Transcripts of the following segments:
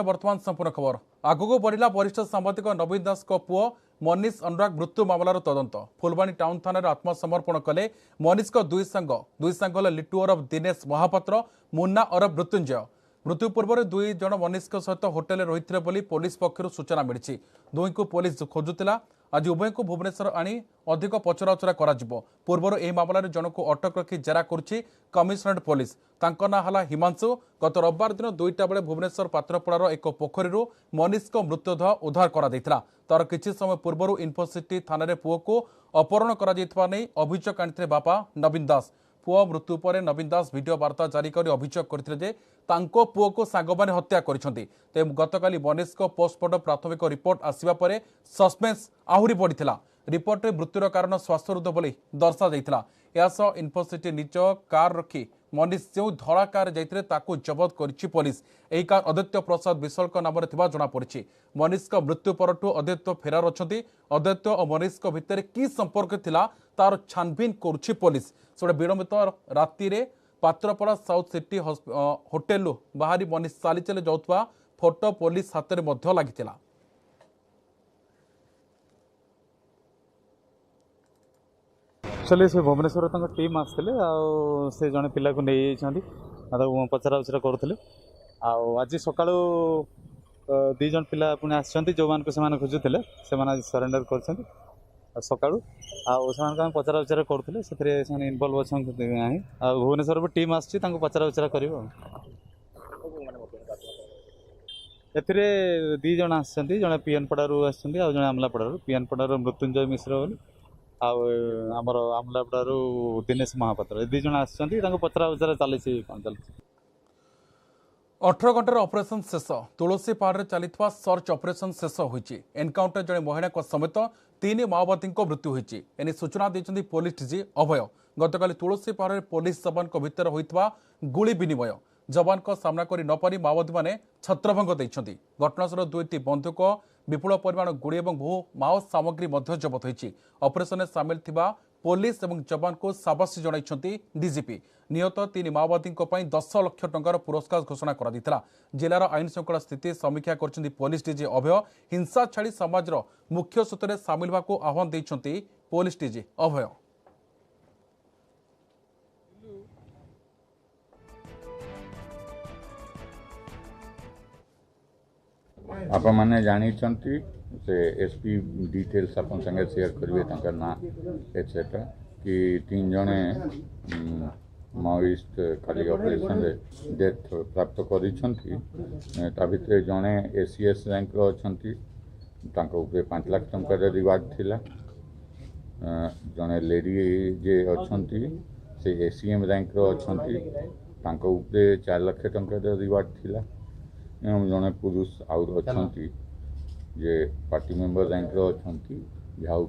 वर्तमान संपूर्ण खबर आगक बढ़ला वरिष्ठ सांबादिक नवीन दास पुओ मनीष अनुराग मृत्यु मामलार तदंत फुलवाणी टाउन थाना आत्मसमर्पण कले मनीष दुई सांग लिटू अरब दिनेश महापात्र मुन्ना अरब मृत्युंजय मृत्यु पूर्व दुई जन मनीष सहित होटेल रही पुलिस पक्षर सूचना मिली दुई को पुलिस खोजुला आज उभय को भुवनेश्वर आनी अधिक पचराउचरा पूर्व यह मामलें जन को अटक रखी जेरा करुच्ची कमिशनरेट पुलिस ना हला हिमांशु गत रविवार दिन 2टा बेले भुवनेश्वर पात्रपड़ार एक पोखरी मनीष मृतदेह उद्धार करा तार किछि समय पूर्व इन्फोसिटी थाना पुओ को अपहरण कर अभियोग आनी बापा नवीन दास पुओ मृत्यु पर नवीन दास वीडियो वार्ता जारी कर अभियोग करते पुओ को सांगने हत्या करते गतकाली मनीष पोस्टमार्टम प्राथमिक रिपोर्ट आसवा पर सस्पेंस आहरी बढ़ी रिपोर्ट में मृत्युर कारण श्वासरुद्ध बोली दर्शा जाता इन्फोसिटी निज कार रखी मनीष जो धड़ा कार जाते जबत कर पुलिस यह कार अद्वैत प्रसाद विशल्क नाम जमापड़ी मनीष मृत्यु पर अद्वैत फेरार अच्छा अद्वैत और मनीष भितर कि संपर्क थिला तार छानबीन करुच्ची पुलिस से विलंबित राति पात्रपड़ा साउथ सिटी होटेल बाहरी मनीष चाली चली जाऊा फोटो पुलिस हाथ में लगी एक्चुअली से भुवनेश्वर टीम आसते से जड़े पिला को नहीं पचरा उचरा करुले आज सका दी जन पिला पुणी आसछन्ति जो मान को से खोजुले से आज सरेंडर कर सका पचरा उचरा करुले से इनवल्व अच्छा भुवनेश्वर टीम आसी पचरा उचरा कर दी जन आसछन्ति जड़े पीएन पड़ारू आसछन्ति आ जड़े आमलापड़ारू पीएन पड़ारू मृत्युंजय मिश्र बोली आमर आमलापड़ारू दिनेश महापात्र दी जन आसछन्ति पचरा उचरा चली कौन चलती 18 घंटार ऑपरेशन शेष तुलसी पहाड़ चलता सर्च ऑपरेशन शेष होती एनकाउंटर जड़े महिला समेत 3 माओवादी मृत्यु होती एने सूचना देते पुलिस डीजी अभय गतकाली तुलसी पहाड़ पुलिस जवान भितर होता गुली विनिमय जवान सामना कर नपारी माओवादी मैंने छत्रभंग देते घटनास्थल 2टी बंदूक विपुल परिमाण गुड़ी और बहु माओ सामग्री जबत होती ऑपरेशन सामिल थिबा पुलिस और जवान को साबासी जणाई डीजीपी निहत 3 माओवादी 10 लाख टंकार पुरस्कार घोषणा कर जिलार आईन श्रृंखला स्थिति समीक्षा कर पुलिस डीजी अभय हिंसा छाड़ी समाज मुख्य स्रोत में सामिल होगा आह्वान देते पुलिस डीजी अभय आप मैंने जानी से एसपी डिटेल्स अपन संगे शेयर करेंगे ना एटसेट्रा कि 3 जने माओइस्ट खाली ऑपरेशन रे डेथ प्राप्त कर जड़े एसीएस रैंक अच्छा 5 लाख टंका रिवार्ड थिला जड़े लेडी जे अच्छा से एसीएम रैंक अच्छा 4 लाख टंका रिवार्ड थिला एवं जड़े पुरुष आउर अच्छा जे पार्टी मेंबर रैंक अच्छा जहाँ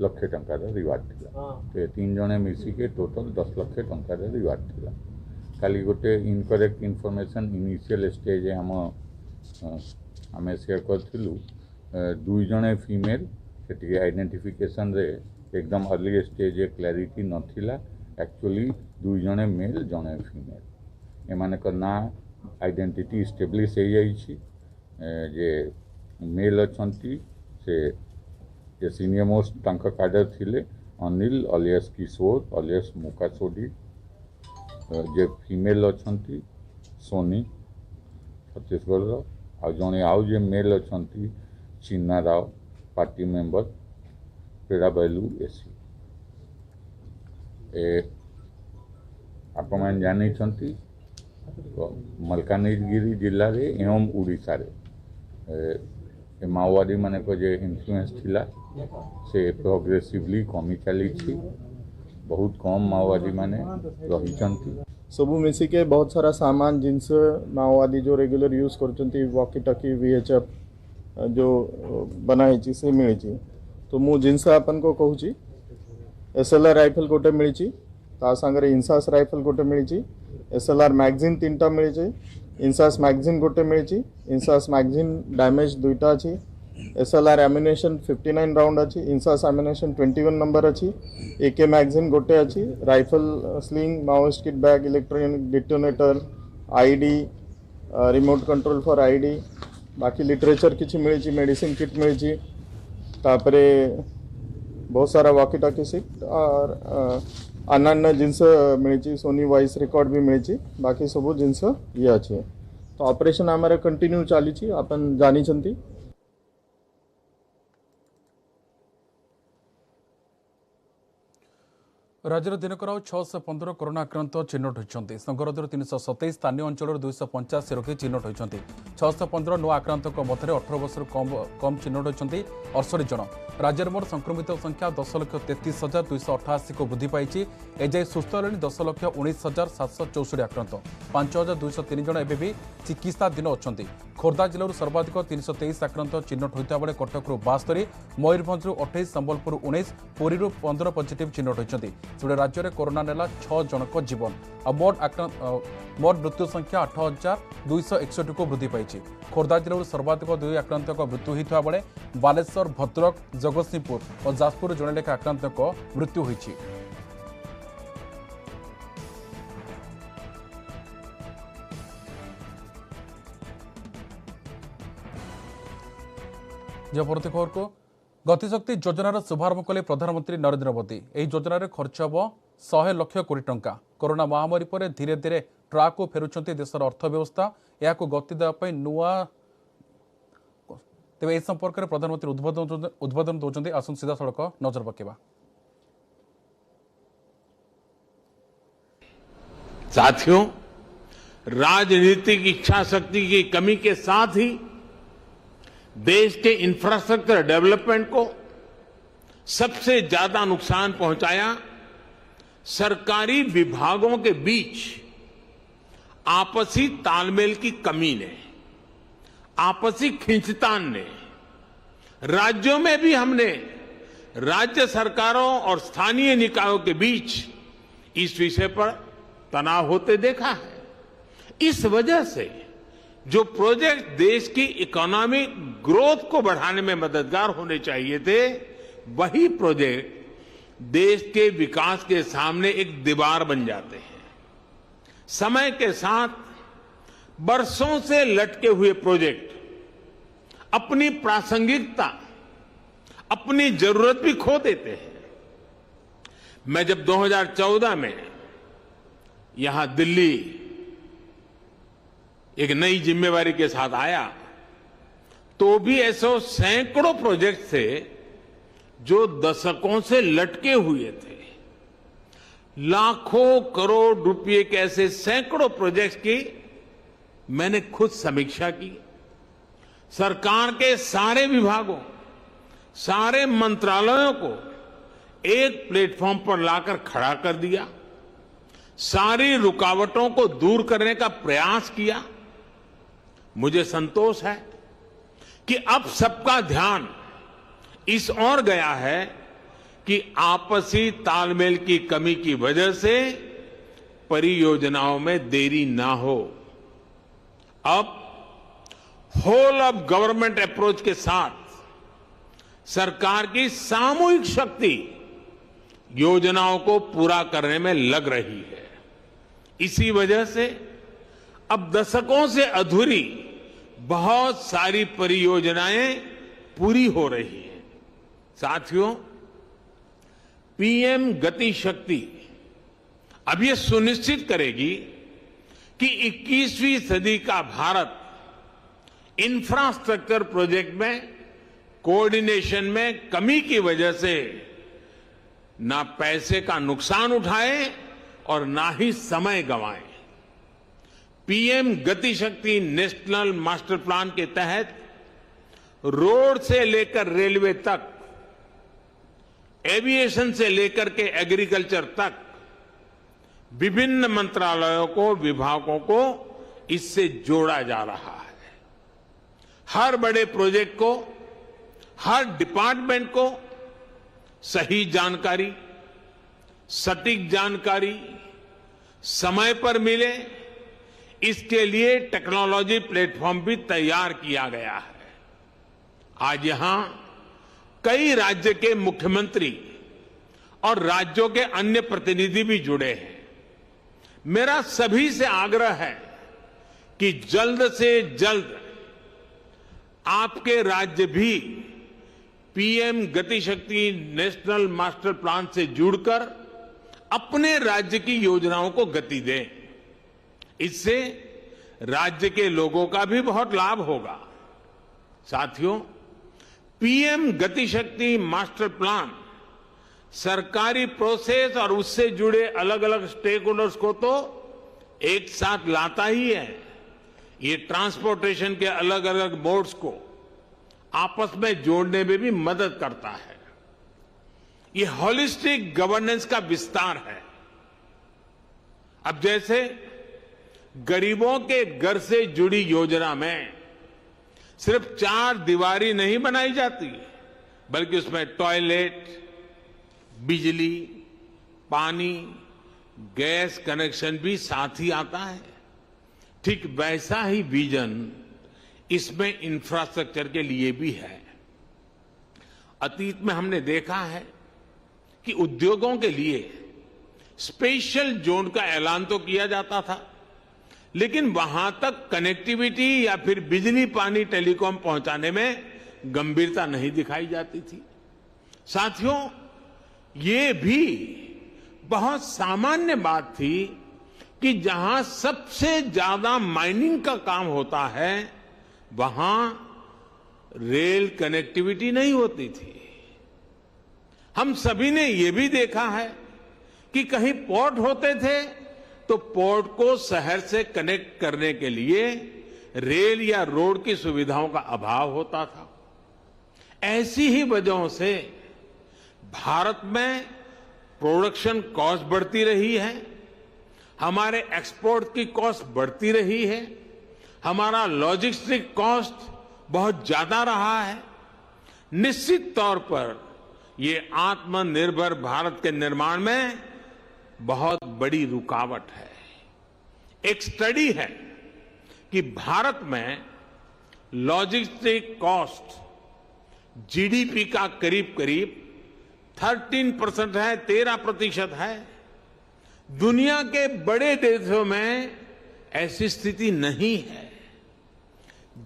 लक्षे टंकार रिवार्ड थिला तो 3 जने मिसिके टोटल 10 लाख टंकार रिवार्ड थिला खाली गोटे इनकरेक्ट इनफॉरमेशन इनिशियल स्टेज आम शेयर करूँ 2 जने फीमेल से आइडेंटिफिकेशन रे एकदम अर्ली स्टेज क्लैरिटी नथिला एक्चुअली 2 जने मेल जने फीमेल एमान ना आइडेंटिटी स्टेब्लिश हो जाइए जे मेल अच्छा से सीनियर मोस्ट कैडर थिले अनिल अलियास किशोर अलियास मुकासोडी जे फीमेल अच्छा सोनी छत्तीसगढ़ आ जड़े आउ जे मेल अच्छा चिन्ना राव पार्टी मेंबर पेड़ाबैलू एसी आप जानी मलकानगिरी जिले में एवं उड़ीसा रे माओवादी मान को जे इन्फ्लुएंस थिला से प्रोग्रेसिवली कमी चली बहुत कम माओवादी माने रही सबू मिसिके बहुत सारा सामान जिनस माओवादी जो रेगुलर यूज कर वॉकी टकी VHF जो बनाई से मिली तो मु जिनस आपन को कहूँ SLR राइफल गोटे मिली सागर इंसास राइफल गोटे मिली SLR मैगजीन 3टा मिली इंसास मैगजीन गोटे मिली इंसास मैगजीन डैमेज 2टा अच्छी SLR एम्युनेशन 59 राउंड अच्छी इंसास एम्युनेशन 21 नंबर अच्छी AK मैगजीन गोटे अच्छी rifle sling Maoist kit bag electronic detonator ID remote control for ID बाकी लिटरेचर किछि मिली मेडिसिन किट मिली तापरे बहुत सारा वॉकी टॉकी सीट और अन्य जिनस मिली सोनी वॉइस रिकॉर्ड भी मिली बाकी सब जिनस ये अच्छे तो ऑपरेशन आमर कंटिन्यू चली अपन जानी राज्यर दिनकर 615 कोरोना आक्रांत चिन्हट होती संगरोधर 327 स्थानीय अंचल 285 रोगी चिन्हट होती 615 नुआ आक्रांत मध्य 18 वर्ष कम चिन्हट होती 68 जन राज्यर मोट संक्रमित संख्या 10,33,288 को वृद्धि पाई एजाई सुस्थ हेले 10,19,764 आक्रांत 5,203 जन एवं भी चिकित्साधीन अच्छा खोर्धा जिलूर सर्वाधिक 323 आक्रांत चिन्हट होता बेले कटकू 72 मयूरभंज 28 संबलपुर 19 पुरी 15 पॉजिटिव चिन्हट होती सेबड़े राज्य में कोरोना नेला 6 जनक जीवन मोट मृत्यु संख्या 8,261 को वृद्धि पाई खोर्धा जिलूर सर्वाधिक 2 आक्रांत मृत्यु होता बेले बालेश्वर भद्रक जगतसिंहपुर और जाजपुर जड़े लेखा आक्रांत मृत्यु होती परवर्ती खबर को गतिशक्ति योजनार शुभारंभ कले प्रधानमंत्री नरेंद्र मोदी यह योजन खर्च हम 100 लाख कोटी टंका कोरोना महामारी पर धीरे धीरे ट्राक को फेरुंट देशर अर्थव्यवस्था या गति देवाई नुआ तेज इस संपर्क में प्रधानमंत्री उद्बोधन दौरान आसन सीधा सड़क नजर पकेबा। साथियों, राजनीतिक इच्छा शक्ति की कमी के साथ ही देश के इंफ्रास्ट्रक्चर डेवलपमेंट को सबसे ज्यादा नुकसान पहुंचाया सरकारी विभागों के बीच आपसी तालमेल की कमी ने, आपसी खींचतान ने। राज्यों में भी हमने राज्य सरकारों और स्थानीय निकायों के बीच इस विषय पर तनाव होते देखा है। इस वजह से जो प्रोजेक्ट देश की इकोनॉमिक ग्रोथ को बढ़ाने में मददगार होने चाहिए थे, वही प्रोजेक्ट देश के विकास के सामने एक दीवार बन जाते हैं। समय के साथ बरसों से लटके हुए प्रोजेक्ट अपनी प्रासंगिकता, अपनी जरूरत भी खो देते हैं। मैं जब 2014 में यहां दिल्ली एक नई जिम्मेवारी के साथ आया तो भी ऐसे सैकड़ों प्रोजेक्ट थे जो दशकों से लटके हुए थे। लाखों करोड़ रुपए के ऐसे सैकड़ों प्रोजेक्ट्स की मैंने खुद समीक्षा की। सरकार के सारे विभागों, सारे मंत्रालयों को एक प्लेटफॉर्म पर लाकर खड़ा कर दिया, सारी रुकावटों को दूर करने का प्रयास किया। मुझे संतोष है कि अब सबका ध्यान इस ओर गया है कि आपसी तालमेल की कमी की वजह से परियोजनाओं में देरी ना हो। अब होल ऑफ गवर्नमेंट अप्रोच के साथ सरकार की सामूहिक शक्ति योजनाओं को पूरा करने में लग रही है। इसी वजह से अब दशकों से अधूरी बहुत सारी परियोजनाएं पूरी हो रही हैं। साथियों, पीएम गति शक्ति अब ये सुनिश्चित करेगी कि 21वीं सदी का भारत इंफ्रास्ट्रक्चर प्रोजेक्ट में कोऑर्डिनेशन में कमी की वजह से ना पैसे का नुकसान उठाए और ना ही समय गंवाए। पीएम गति शक्ति नेशनल मास्टर प्लान के तहत रोड से लेकर रेलवे तक, एविएशन से लेकर के एग्रीकल्चर तक विभिन्न मंत्रालयों को, विभागों को इससे जोड़ा जा रहा है। हर बड़े प्रोजेक्ट को, हर डिपार्टमेंट को सही जानकारी, सटीक जानकारी समय पर मिले, इसके लिए टेक्नोलॉजी प्लेटफॉर्म भी तैयार किया गया है। आज यहां कई राज्य के मुख्यमंत्री और राज्यों के अन्य प्रतिनिधि भी जुड़े हैं। मेरा सभी से आग्रह है कि जल्द से जल्द आपके राज्य भी पीएम गति शक्ति नेशनल मास्टर प्लान से जुड़कर अपने राज्य की योजनाओं को गति दें। इससे राज्य के लोगों का भी बहुत लाभ होगा। साथियों, पीएम गति शक्ति मास्टर प्लान सरकारी प्रोसेस और उससे जुड़े अलग अलग स्टेक होल्डर्स को तो एक साथ लाता ही है। ये ट्रांसपोर्टेशन के अलग अलग मोड्स को आपस में जोड़ने में भी मदद करता है। ये होलिस्टिक गवर्नेंस का विस्तार है। अब जैसे गरीबों के घर से जुड़ी योजना में सिर्फ 4 दीवारी नहीं बनाई जाती, बल्कि उसमें टॉयलेट, बिजली, पानी, गैस कनेक्शन भी साथ ही आता है। ठीक वैसा ही विजन इसमें इंफ्रास्ट्रक्चर के लिए भी है। अतीत में हमने देखा है कि उद्योगों के लिए स्पेशल जोन का ऐलान तो किया जाता था, लेकिन वहां तक कनेक्टिविटी या फिर बिजली, पानी, टेलीकॉम पहुंचाने में गंभीरता नहीं दिखाई जाती थी। साथियों, ये भी बहुत सामान्य बात थी कि जहां सबसे ज्यादा माइनिंग का काम होता है, वहां रेल कनेक्टिविटी नहीं होती थी। हम सभी ने यह भी देखा है कि कहीं पोर्ट होते थे तो पोर्ट को शहर से कनेक्ट करने के लिए रेल या रोड की सुविधाओं का अभाव होता था। ऐसी ही वजहों से भारत में प्रोडक्शन कॉस्ट बढ़ती रही है, हमारे एक्सपोर्ट की कॉस्ट बढ़ती रही है, हमारा लॉजिस्टिक कॉस्ट बहुत ज्यादा रहा है। निश्चित तौर पर ये आत्मनिर्भर भारत के निर्माण में बहुत बड़ी रुकावट है। एक स्टडी है कि भारत में लॉजिस्टिक कॉस्ट जीडीपी का करीब करीब 13% है, 13% है। दुनिया के बड़े देशों में ऐसी स्थिति नहीं है।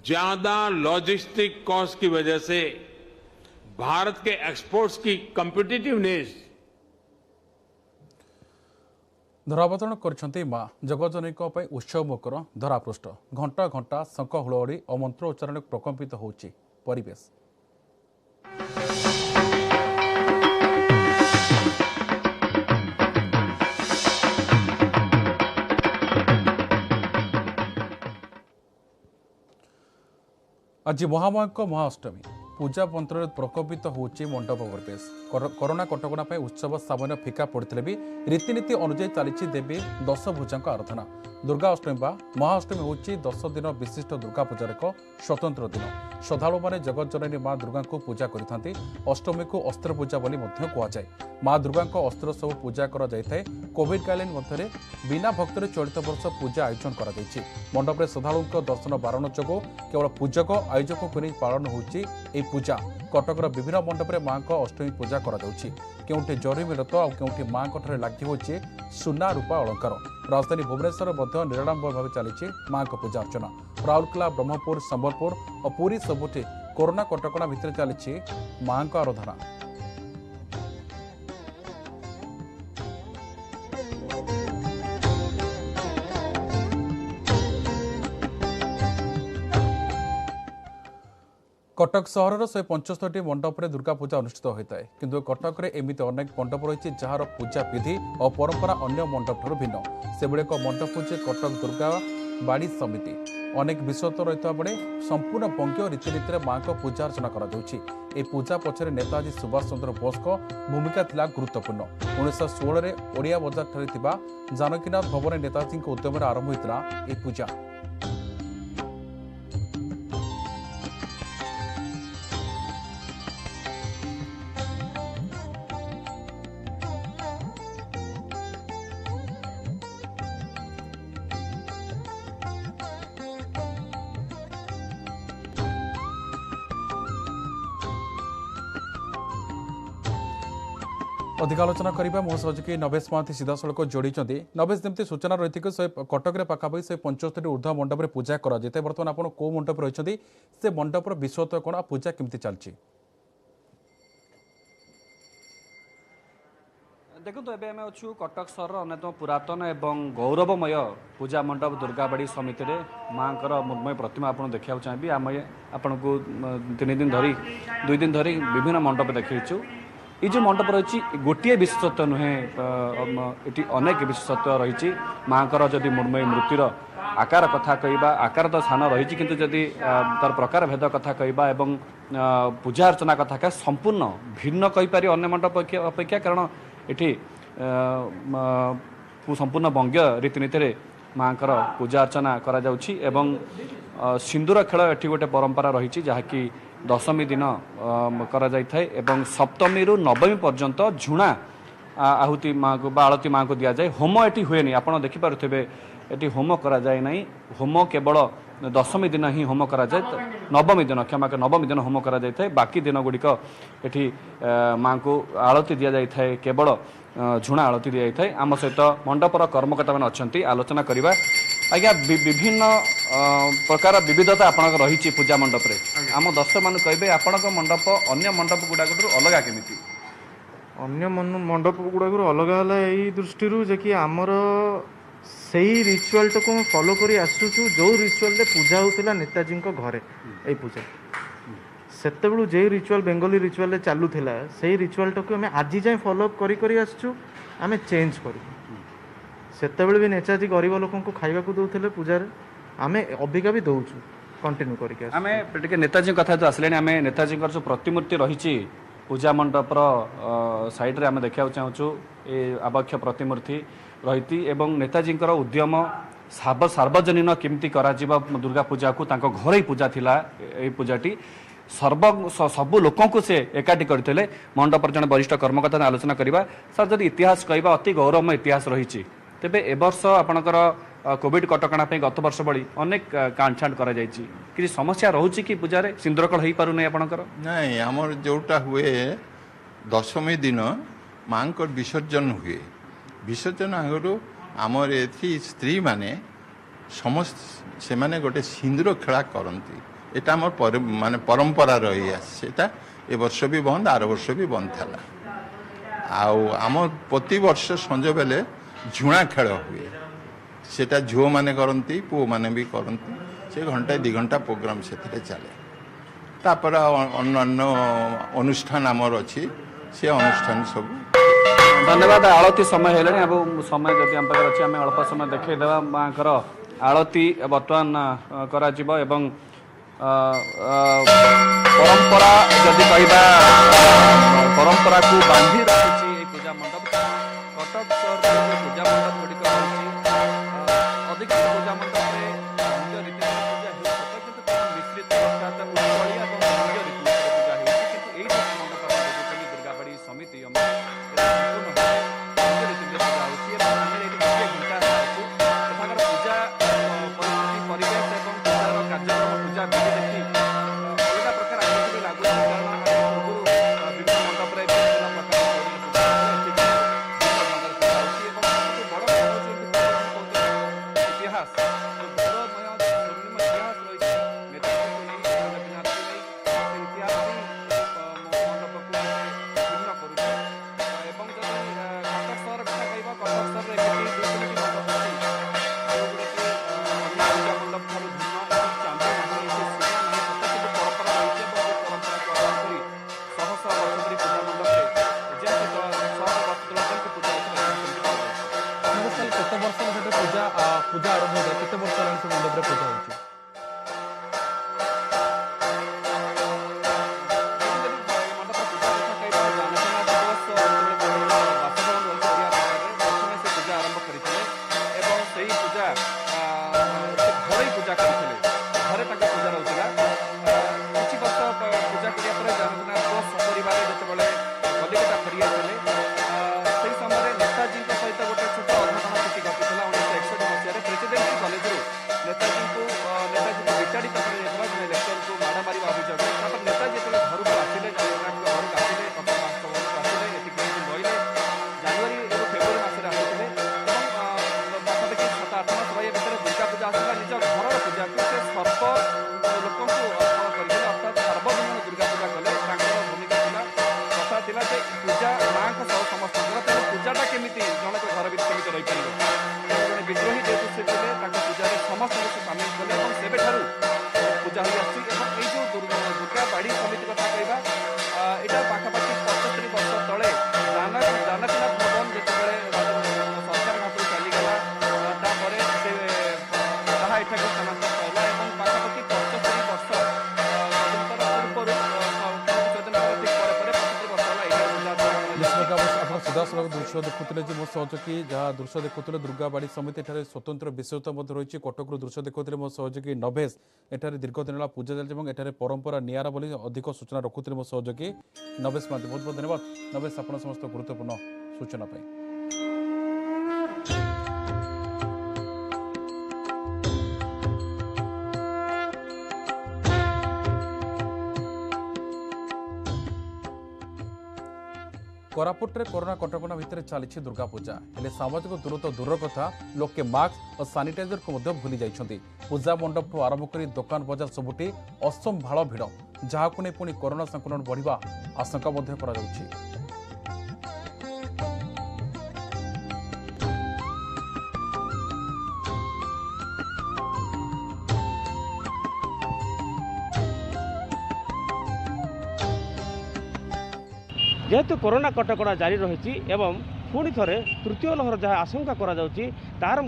ज्यादा लॉजिस्टिक कॉस्ट की वजह से भारत के एक्सपोर्ट्स की कॉम्पिटिटिवनेस धरावतरण करछन्ती मां जगज्जननीक उत्सव मुखर धरापृष्ठ घंटा घंटा शंख हुलहड़ी और मंत्र उच्चारण प्रकम्पित होउछि परिवेश। आज महामायक महाअष्टमी पूजा मंत्र प्रकपित होउछि मंडप परिवेश। कोरोना कटकणा उत्सव सामान्य फिका पड़ते भी रीतिनीति अनुଯାयी चली देवी दशभुजा आराधना। दुर्गा अष्टमी बा महाअष्टमी होउछि 10 दिन विशिष्ट दुर्गा पूजार एक स्वतंत्र दिन। श्रद्धालु माने जगज्जननी मां दुर्गा को पूजा करिथांती। अष्टमी को अस्त्र पूजा बोली मध्य कुआजाए। मां दुर्गा को अस्त्र सब पूजा करा जायथाय। कोविड कालीन मध्य बिना भक्तरे चलित वर्ष पूजा आयोजन करा जायछि। मंडप में श्रद्धालु दर्शन बारण जोगु केवल पूजक आयोजक को नहीं पालन होउछि ए पूजा। कटकर विभिन्न मंडप में मां को अष्टमी पूजा करा जाउछि। केउठी जरी मिलत और केउठी मां ठारे लागि होछि सुना रूपा अलंकार। राजधानी भुवनेश्वर मध्य निराडंबर भाव चली मां को पूजा अर्चना। राउरकेला, ब्रह्मपुर, संबलपुर और पुरी सबुठी कोरोना कटकणा भितर चली मां को आराधना। कटक सहर 175 मंडप में दुर्गा पूजा अनुष्ठित होता है, किंतु कटक में एमती अनेक मंडप रही जार पूजा विधि और परंपरा अन्य मंडप ठार भिन्न। से एक मंडप होचे कटक दुर्गा बाड़ी समिति। अनेक विश्वत रही बेले संपूर्ण बंगीय रीतिनीति मां को पूजा अर्चना कर पूजा पछरे नेताजी सुभाष चंद्र बोस को भूमिका थिला गुरुत्वपूर्ण। 1916 में ओडिया बजार ठारे जानकीनाथ भवन नेताजी उद्यम आरंभ होता यह पूजा। अधिक आलोचना करबा मो सहयोगी नवेश महांती सीधासख जोड़ी नवेश जमी सूचना रही से कटक पाखापाखि से 75 ऊर्ध्व मंडप में पूजा कराए बर्तमान आप कौ मंडप रही से मंडपर विषयत्व कौन पूजा केमती चलती देखो एबे आम अच्छु कटक सहर अन्यतम पुरातन एवं गौरवमय पूजा मंडप दुर्गाबाड़ी समिति रे माँ मृण्मय प्रतिमा आपको देखा चाहिए आम आपन को 3 दिन धरी 2 दिन धरी विभिन्न मंडप देखु ये जो मंडप रही गोटे विशेषत्व नुहे ये अनेक विशेषत्व रही माँ जदि मृण्मयी मूर्तिर आकार कथा कहवा आकार तो स्थान रही किंतु जदि तार प्रकार भेद कथा कहवा एवं पूजा अर्चना कथा कह संपूर्ण भिन्न कहीपर अन्य मंडप अपेक्षा कारण ये संपूर्ण बंग्य रीतिनीति माँ पूजा अर्चना करा जाउछि एवं सिंदूर खेल एठी गोटे परंपरा रही जहाँकि दशमी दिन करा जाय थाए एवं सप्तमी रु नवमी पर्यंत झुणा आहुति माँ को आलती माँ को दि जाए होम एटी हुए नहीं आपड़ देखिपे ये होम करा जाए नहीं होम केवल दशमी दिन ही होम करा जाए नवमी दिन क्षमा कर नवमी दिन होम करा जाय थाए बाकी दिन गुड़िक एठी माँ को आलती दि जाय थाए केवल झुणा आलती दि जाय थाए आम सहित मंडपर कर्मकर्ता मैंने अच्छा आलोचना करवा आज्ञा विभिन्न प्रकार विविधता आपन रही पूजा मंडप रे आम दर्शक मान कहे आपण मंडप अन्य मंडप गुड़ाक अलग केमिति अन्य मंडप गुड़ाक अलग है यही दृष्टि जे कि आमर से रिचुआल को फॉलो करी आसुचु जो रिचुआल पूजा होता नेताजी घरे यही पूजा सेते बेलू जे रिचुआल बेंगली रिचुआल चलूला से रिचुआल को आम आज जाए फॉलो करी आसुचु आम चेंज करूँ सेते भी नेताजी गरीब लोक खावा दौले पूजा आम अबिका भी दौचु कंटिन्यू करके आम नेताजी कथा जो आसले आम नेताजी जो प्रतिमूर्ति रही पूजा मंडपर साइड रे आम देखा चाहूँ ये आबक्ष प्रतिमूर्ति रही एवं नेताजी उद्यम सार्वजनीन केमती करा दुर्गा पूजा को घर ही पूजा थिला ये पूजाटी सबू लोक से एकाठी करते मंडपर जन वरिष्ठ कर्मकर्ता आलोचना करवा सर जब इतिहास कहवा अति गौरवमय इतिहास रही तेबे ए वर्ष आपणकर कोविड कटकणा गत वर्ष भली अनेक कांडछांड करा जायछि कि समस्या रोचे कि पूजा रे सिंदूरकल हो पारु नै आपणकर नहीं आमर जोटा हुए दशमी दिन माँ विसर्जन हुए विसर्जन आगु आमर एथि स्त्री माने समस्त से माने गोटे सिंदूर खेला करती एटा आमर माने परंपरा रही आटा ए वर्ष भी बंद आर वर्ष भी बंद था आम प्रति वर्ष संज बेले झुणा खेल हुए सेटा झुओ माने करती पुओ माने भी करती से घंटा 2 घंटा प्रोग्राम से चले तापर अन्य अनुष्ठान आमर अच्छी से अनुष्ठान सब धन्यवाद आलती समय है अब समय जब आम पाखे अच्छे आम अल्प समय देखा माँ आलती बर्तमान करा एवं परंपरा जदि कहवा परंपरा को बांधि रखी पूजा मंडप कटक सहर पूजा मंडप गुड़िक अधिक पूजा मंडप मिश्रित अर्थात उत्कलिया और पूजा होती दुर्गाबाड़ी समिति पूजा आरंभ हो केते वर्ष हेलानी से मंडप रे पूजा होची सीधासलख दृश्य देखुले मो सहयोगी जहाँ दृश्य देखुले दुर्गाबाड़ी समिति एठारे स्वतंत्र विशेषता रही कटक दृश्य देखुले मो सहयोगी नभेश एठारे दीर्घ दिन पूजा चलती एठारे परंपरा निरा बोली अधिक सूचना रखुले मो सहयोगी नभेश महांती बहुत बहुत धन्यवाद नभेश आपण समस्त गुरुत्वपूर्ण सूचना पाई। कोरापुट में कोरोना कटकणा भितर चली दुर्गा पूजा हेले सामाजिक दूरत्व दूर कथा लोके मास्क और सानिटाइजर को भूली जाइछन्ति। पूजा मंडप आरंभ कर दुकान बजार सबुठी असंभाळ भिड़ जहाँ को पुणी कोरोना संक्रमण बढ़िबा आशंका मध्य करा जाउछि। जेहेतु कोरोना कटकणा जारी रही एवं पुणी थे तृतीय लहर जहाँ आशंका तार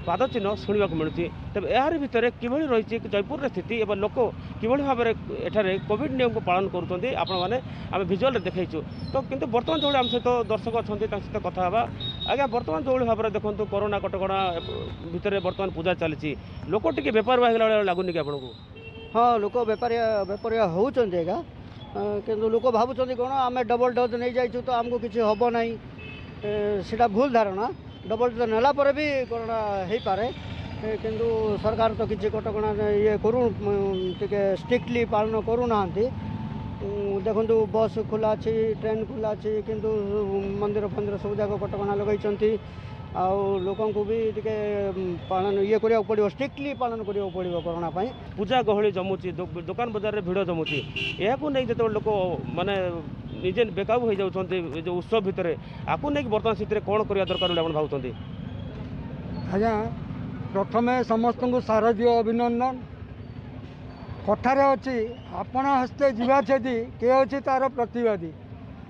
पादचिन्ह शुणा मिलूँ तेज यार भितर किभली रही जयपुर स्थिति एवं लोक किभली भाव में कोविड नियम को पालन करुँच आपण आम भिजुआल देखु तो किंतु बर्तमान जो आम सहित दर्शक अच्छा सहित कथा आज्ञा बर्तमान जो भाव में देखो कोरोना कटकणा भितर बर्तमान पूजा चली लोक टी बेपार लगुनि कि आपको हाँ लोक बेपारिया होउछन्ति एका किंतु लोक भावुଛନ୍ତି कौन आम डबल डोज नहीं जाइछु तो आमको किसी हम ना सीटा भूल धारणा डबल डोज नेला पर भी कोरोना हो पारे किंतु सरकार तो किसी कटकणा ये करू टिके स्ट्रिक्टली पालन करूना देखु बस खुला अच्छी ट्रेन खुला अच्छी किंतु मंदिर फंदिर सब जाक कटकणा लगे आउ लोक भी टिके पालन ये करिया पड़ो स्ट्रिक्टली पालन करिया पड़ो कोरोना पाई पूजा गहली जमुची दुकान बजार रे भिड़ जमुची या जो लोक माने निजे बेकाबू हो जाउछन्ति जो उत्सव भितर आपको नहीं बर्तमान स्थिति कौन करवा दरकार बोली भावुଛନ୍ତି आज्ञा प्रथमे समस्त को शारदीय अभिनंदन कथार अच्छी आपण हस्ते जीवा छेदी के अच्छी तार प्रतिवादी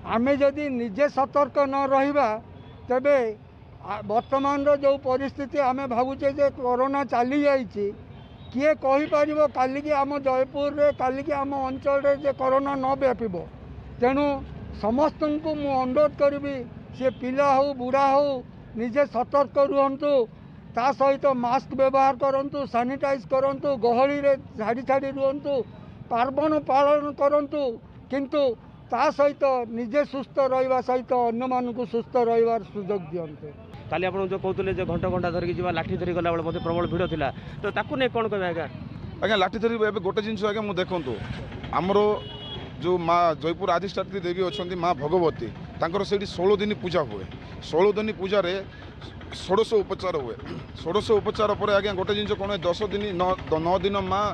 आमे जदि निजे सतर्क न रहिबा तेबे वर्तमान जो परिस्थिति आम भावुचे जे कोरोना चली जाइए किए कहीपर काली की आम जयपुर रे काली की आम अंचल रे जे कोरोना न व्यापिब तेणु समस्त को मु अनुरोध करी सी पिला हो बुढ़ा हो निजे सतर्क रुहतु ता सहित मास्क व्यवहार करंतु सानिटाइज करंतु गहली रे झाड़ी छाड़ी रुहतु पार्वण पालन करंतु किंतु ता सहित निजे सुस्थ रहिबा सहित अन्य मानकु सुस्थ रहिबार सुयोग दियंतु काली आप जो कहते जो घंटा घंटा धरिकी जा लाठी धरी गला बेले प्रबल भिड़ था तो ताकू नहीं कौन कहे आज्ञा आज्ञा लाठी धरी गोटे जिन आज्ञा मुझे देखूँ आमर जो माँ जयपुर आदिष्ठात्री देवी अच्छा माँ भगवती तांकर से 16 दिन पूजा हुए 16 दिन पूजा षोडश उपचार हुए षोडश उपचार पर आज्ञा गोटे जिन कौन 10 दिन 9 दिन माँ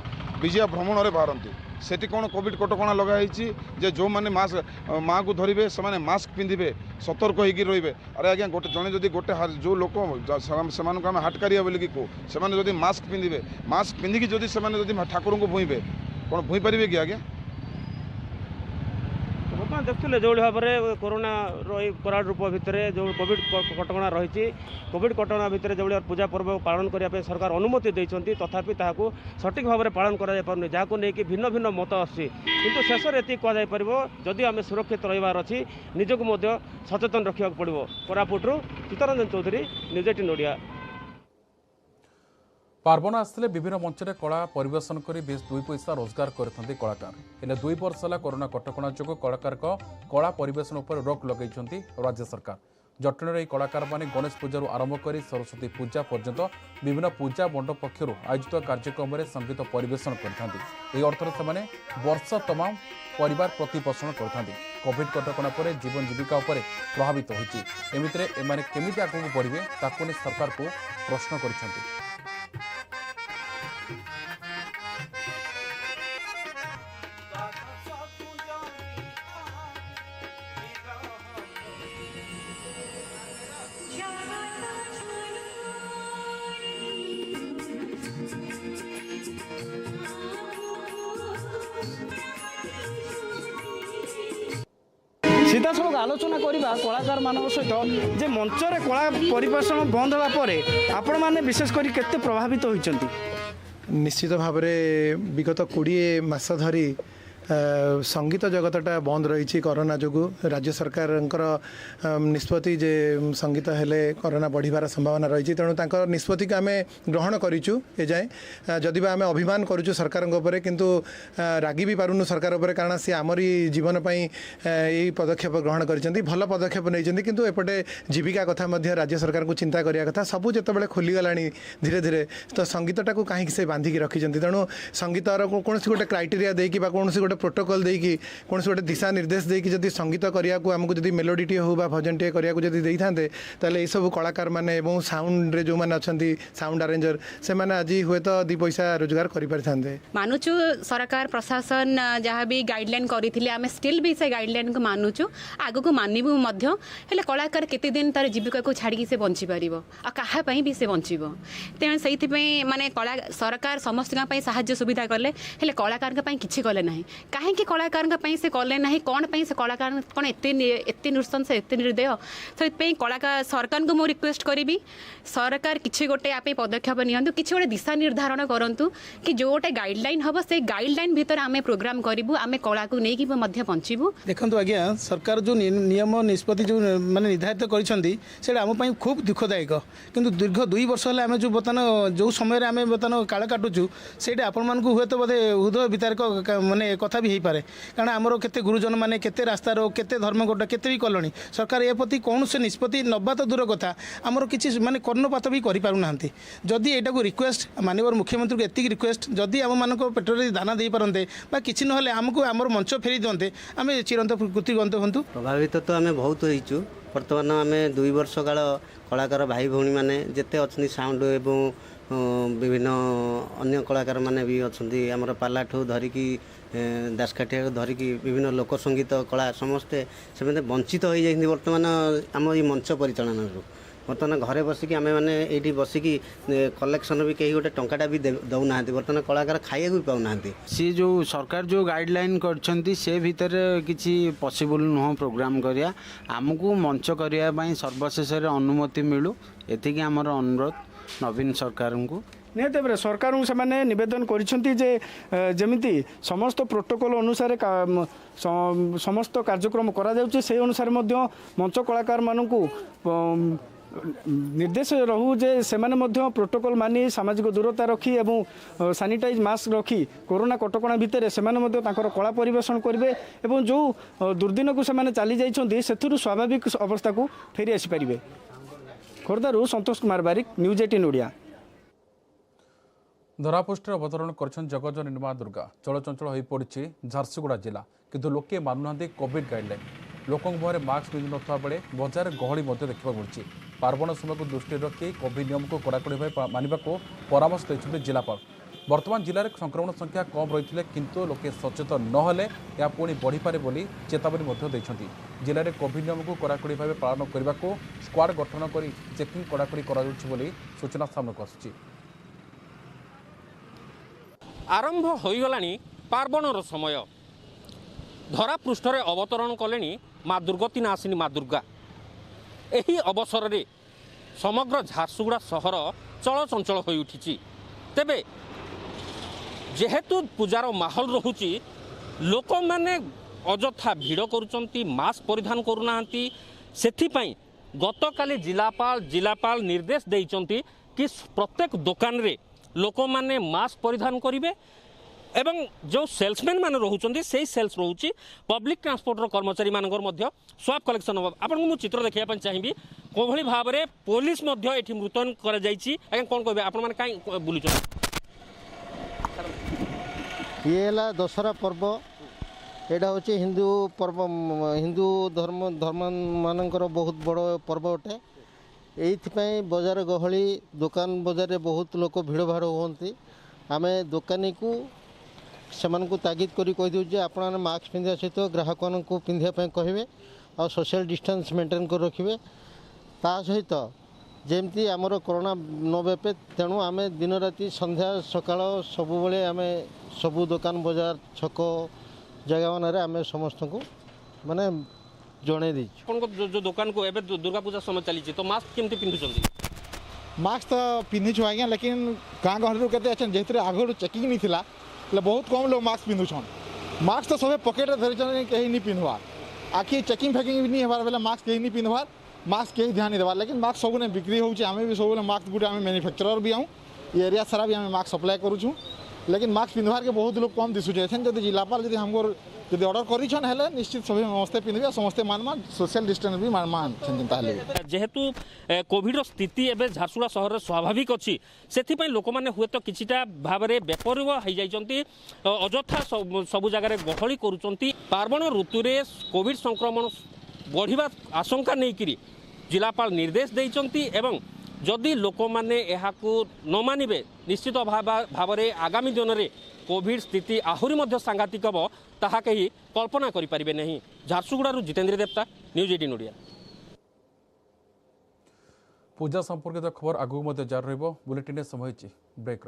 विजया भ्रमण में बाहरती सेठी कौन कोविड कटकणा लगाई जे जो मैंने मास्क माँ को धरवे से मास्क पिंधे सतर्क होगी रे अरे आज्ञा गोटे जड़े जदि गोटे जो लोक से आम हाटकारिया बोलिकी कहू से मास्क पिंधे मास्क पिंधिकी जदि से ठाकुर को भूइबे कौन भूई पारे कि आज्ञा बर्तमान देखुले जो भाव में कोरोना कराड़ रूप भितर जो कोविड कटकणा रही कोविड कटकणा भितर जो पूजा पर्व पालन करने सरकार अनुमति देती तथापि ताकू सठिक भाव में पालन कर जहाँ नहीं भिन्न भिन्न मत आसी किंतु शेष में ये कहुपर जदि आम सुरक्षित रहीबार अच्छी निजक सचेतन रखा पड़ो। कोरापुटू चित्तरंजन चौधरी न्यूज 18 ओडिया। पार्वण आसले विभिन्न मंच में कला परिवेशन कर बेस 2 पैसा रोजगार करते कलाकार हेले 2 वर्ष है कोरोना कटकणा जो कलाकार कला परिवेशन पर रोक लगे राज्य सरकार जटन में कलाकार माने गणेश पूजा आरंभ कर सरस्वती पूजा पर्यंत विभिन्न पूजा मंडप पक्षर आयोजित कार्यक्रम में संगीत परिवेशन करते अर्थर से वर्ष तमाम परिवार प्रतिपोषण करते कोविड कटकणा पर जीवन जीविका प्रभावित होती एमितिरे एमाने केमिति आगକୁ बढ़िबे ताकू ने सरकार को प्रश्न कर सीधासख आलोचना करवा कलाकार मान सहित जे मंचरे कला परिवेशन बंद होगापर आपण मैंने विशेषकर केते प्रभावित होती निश्चित भाव में विगत 20 मास धरी संगीत जगतटा बंद रही कोरोना जो राज्य सरकार निष्पत्ति जे संगीत हेले कोरोना बढ़िबार संभावना रही तेणु तांकर निष्पत्ति को आम ग्रहण करूँ एजाएँ जदि आम अभिमान करूँ सरकार किंतु रागी भी पारुनु सरकार उपर कारण सी आमरी जीवन पर यही पदक्षेप ग्रहण कर भल पदक्षेप नहीं किंतु एपटे जीविका कथा राज्य सरकार को चिंता करिया कथा सबू जिते खोलीगला धीरे धीरे तो संगीतटा को कहीं से बांधिकी रखिंट तेणु संगीतर कौन गोटे क्राइटेरिया देकी कौन गोटे प्रोटोकॉल देकी कौन गोटे दिशा निर्देश देकी जदि संगीत करिया को आमको जदि मेलोडी टी हो भजन टी करिया को जदि देई थांते ताले ए सब कलाकार माने एवं साउंड रे जो माने अछंती साउंड अरेंजर से माने आज हुए तो 2 पैसा रोजगार करि पारथांते मानुचु सरकार प्रशासन जहाँ भी गाइडलाइन करथिले आमे स्टिल भी से गाइडलाइन को मानुचु आगु को मानिबु मध्य हेले कलाकार केते दिन तार जीविका को छाड़ी से बंची पारिबो आ काहा पई भी से बंचिबो तेण सेति पई माने कला सरकार समस्त का पई सहायता सुविधा करले हेले कलाकार का पई किछि करले नाही काहे कि कलाकार का पई से करले नाही कोन पई से कलाकार कोन एते नृशंस एते निर्दय सेति पई कलाकार सरकार को मो रिक्वेस्ट करिवि सरकार किछि गोटे आपे पदक्षेप नियंतु किछि गोटे दिशा निर्धारण करंतु कि जो गोटे गाइडलाइन हबो से गाइडलाइन भीतर आमे प्रोग्राम करिवु आमे कला को नेकी मध्य पहुंचीबु देखंतु आज्ञा सरकार जो नियम निष्पत्ति जो माने निर्धारित करिसंती सेटा हम पई खूब दुखदायक किंतु दीर्घ 2 वर्ष हेले आमे जो बर्तमान जो समय आमे बर्तमान काळ काटुचु सेटा आपण मानकु हुए तो बोधे हृदय वितारक माने कथा भी हेई पारे कारण आमर केते गुरुजन माने केते रास्ता रो केते धर्मगोट केते भी कलणी सरकार ए प्रति कौन से निष्पत्ति नबा तो दूर कथा आमर किछि माने कर्णपात भी करि पारु नाहंती जदि एटा को रिक्वेस्ट माननीय मुख्यमंत्री को एतिक रिक्वेस्ट जदि आम मानक पेट्रोल दाना दे पारंते बा किछि नहले हमको आमर मंच फेरी दियंते आमे चिरंत कृतिगंत हंतु प्रभावित तो आमे बहुत होइचु वर्तमान आमे 2 वर्ष काल कलाकार भाई भौणी माने जेते अछनी साउंड एवं विभिन्न अन्य कलाकार माने भी अछंती हमर पालाठू धरिकी दासकाठिया धरिकी विभिन्न लोक संगीत कला समस्ते से वंचित हो जाइछन्ती वर्तमान आम ये मंच परिचालन बर्तमान घरे बसिकी आमे माने एठी बसिकी कलेक्शन भी कहीं गोटे टंकाटा भी दौना बर्तमान कलाकार खाइया भी पाऊना सी जो सरकार जो गाइडलाइन करछन्ती से भीतर किसी पॉसिबल नुह प्रोग्राम करिया आमको मंच करिया पई सर्वशेष अनुमति मिलू एतिकी हमर अनुरोध नवीन सरकार को निहत भाव सरकार से मैंने नवेदन करमती समस्त प्रोटोकॉल अनुसार समस्त कार्यक्रम करा जाउछि से अनुसार मंच कलाकार मानू निर्देश रहू जे से प्रोटोकॉल मानी सामाजिक दूरता रखी एवं सानिटाइज मास्क रखी कोरोना कटकणा भितर से कला परिवेशन करेंगे एवं जो दुर्दिन को से चली जाइछन्ती सेथुरु स्वाभाविक अवस्था को फेरी आसी पारिबे। खोर्धारू संतोष कुमार बारिक, न्यूज 18 ओडिया। धरापृष्ठ अवतरण कर जगज निर्मा दुर्गा चलचंचल हो पड़ी झारसुगुड़ा जिला किंतु लोके मानुना कोविड गाइडलाइन लोकों मुहर मास्क पिंधु नथा बेले बजार गहली देखा मिली पार्वण समय को दृष्टि रखी कोविड नियम को कड़ाकड़ी भाव मानने को परामर्श देते जिलापाल। वर्तमान जिले में संक्रमण संख्या कम रही किंतु लोके सचेतन नहले या पुणी बढ़ी पारे बोली चेतावनी देते। जिले में कोविड नियम को कड़ाकड़ी भाव पालन करने को स्क्वाड गठन कर चेकिंग कड़ाकड़ी कर सूचना सामना आसुची। आरंभ हो गलानी पार्वणर समय धरापृष्ठ अवतरण कले माँ दुर्गति नासिनी माँ दुर्गा। एही अवसर रे समग्र झारसुगुड़ा सहर चलचंचल हो उठी। तेबे जेहेतु पूजार माहौल रहुची लोक मैंने अजथा भिड़ करुचंती मास्क परिधान करूना सेथिपाई गतकाली जिलापाल निर्देश देइचंती कि प्रत्येक दुकान रे लोक मैंने मास्क परिधान करेंगे एवं जो सेल्समैन मैंने रोचे से सेल्स रोचे पब्लिक ट्रांसपोर्टर कर्मचारी मानकर स्वाब कलेक्शन हम आपको चित्र देखापी चाहिए कोभली भाव में पुलिस ये मुतयन कर कौन कहे आप कहीं बुलूँ ये दशहरा पर्व यहाँ हूँ हिंदू पर्व हिंदू धर्म मानकर बहुत बड़ पर्व अटे ये बजार गहली दुकान बजार में बहुत लोग भिड़ भाड़ होती आम दुकानी को से तागिद करी कहीदे जे आपण मास्क पिंधा सहित ग्राहक को पिंधापी कहे और सोशल डिस्टेंस मेंटेन कर रखिए ता सहित जमती आमर कोरोना न व्यापे तेणु आम दिन राति संध्या सकाळ सबुबले आम सबू दुकान बजार छक जगह मान आम समस्त को माने जड़े दी जो दुकान को एबे दुर्गा पूजा समय चली तो मास्क केमती पिंधुचंती मास्क तो पिंधुछु आज्ञा लेकिन गाँ गहली के जेहतु आगु चेकिंग नहीं थिला बहुत कम लोग मास्क पिंधुछन मास्क तो सब पकेट धरी कहीं नहीं पिंधवार आखि चेकिंग फैकिंग भी नहीं हमारे बेले मास्क कहीं नहीं पिंधवार मास्क कहीं ध्यान नहीं देवार लेकिन मास्क सब बिक्री होउची आमे भी सब मास्क गुटे आमे मैन्युफैक्चरर भी आऊँ ये एरिया सारा भी आमे मास्क सप्लाई करूँ लेकिन मास्क पिंधवार के बहुत लोग कम दिशुचे जब जिलापाल जब हमको जब ऑर्डर करिछन हेले निश्चित सभी समस्ते पिंधबे समस्ते मानमा सोशल डिस्टेंस भी मान ताले जेहेतु कोविड स्थिति एवं झारसुगुड़ा सहर स्वाभाविक अच्छी से लोक मैंने हुए तो किछिटा भाव में बेपरवा हो जाइछंती अजथा सबु जगार गहली करुचंती पार्वण ऋतु रे कोविड संक्रमण बढ़िबा आशंका नहीं जिलापाल निर्देश देइछंती एवं जदि लोक मैंने न मानिबे निश्चित भाव में आगामी दिन में कोविड स्थिति आहुरी मध्य सांघातिक हम ताहा कहीं कल्पना करि परिबे नहीं। झारसुगुड़ा जितेंद्र देवता न्यूज 18 ओडिया। पूजा संपर्कित खबर आगु जारी रहिबो बुलेटिन समय ब्रेक।